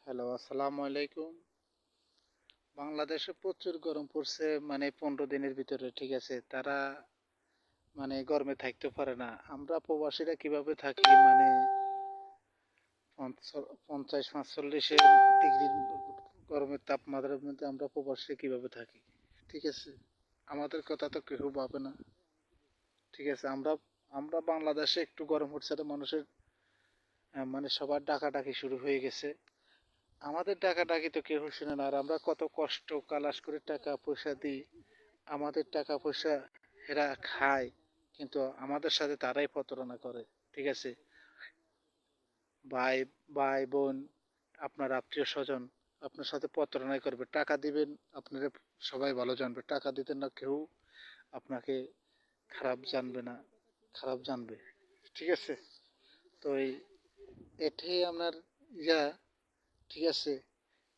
Hello, আসসালামু আলাইকুম। বাংলাদেশে প্রচুর গরম পড়ছে, মানে 15 দিনের ভিতরে, ঠিক আছে। তারা মানে গরমে থাকতে পারে না। আমরা প্রবাসীরা কিভাবে থাকি, মানে 50-45 ডিগ্রির গরমের তাপমাত্রার মধ্যে আমরা প্রবাসীরা কিভাবে থাকি, ঠিক আছে। আমাদের কথা তো কেউ ভাবে না, ঠিক আছে। আমরা আমরা বাংলাদেশে একটু গরম পড়ছে তো মানুষের মানে সবার ডাকাডাকি শুরু হয়ে গেছে। আমাদের ডাকাডাকি তো কেউ শুনে না। আর আমরা কত কষ্ট কালাস করে টাকা পয়সা দিই, আমাদের টাকা পয়সা এরা খায়, কিন্তু আমাদের সাথে তারাই প্রতারণা করে, ঠিক আছে। ভাই ভাই বোন, আপনার আত্মীয় স্বজন আপনার সাথে প্রতারণা করবে। টাকা দিবেন, আপনারা সবাই ভালো জানবে। টাকা দিতেন না কেউ আপনাকে খারাপ জানবে না, খারাপ জানবে, ঠিক আছে। তো এটাই আপনার ইয়া, ঠিক আছে।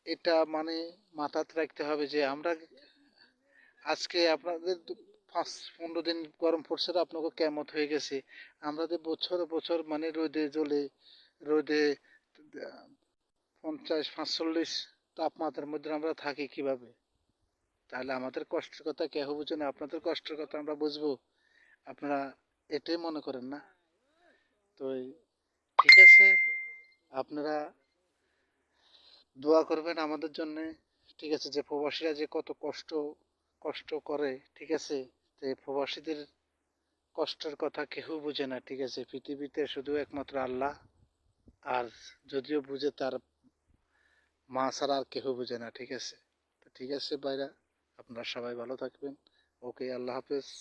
এটা মানে মাথাতে রাখতে হবে যে আমরা আজকে আপনাদের 5-15 দিন গরম পড়ছে, আপনাকে কেমত হয়ে গেছে। আমাদের বছর বছর মানে রোদে জ্বলে, রোদে 50-45 তাপমাত্রার মধ্যে আমরা থাকি কিভাবে? তাহলে আমাদের কষ্টের কথা কেউ বুঝে না, আপনাদের কষ্টের কথা আমরা বুঝবো? আপনারা এটাই মনে করেন না? তো ঠিক আছে, আপনারা দোয়া করবেন আমাদের জন্য, ঠিক আছে। যে প্রবাসীরা যে কত কষ্ট কষ্ট করে, ঠিক আছে। তো এই প্রবাসীদের কষ্টের কথা কেউ বুঝে না, ঠিক আছে। পৃথিবীতে শুধু একমাত্র আল্লাহ, আর যদিও বুঝে তার মা ছাড়া আর কেউ বুঝে না, ঠিক আছে। তো ঠিক আছে ভাইরা, আপনারা সবাই ভালো থাকবেন। ওকে, আল্লাহ হাফেজ।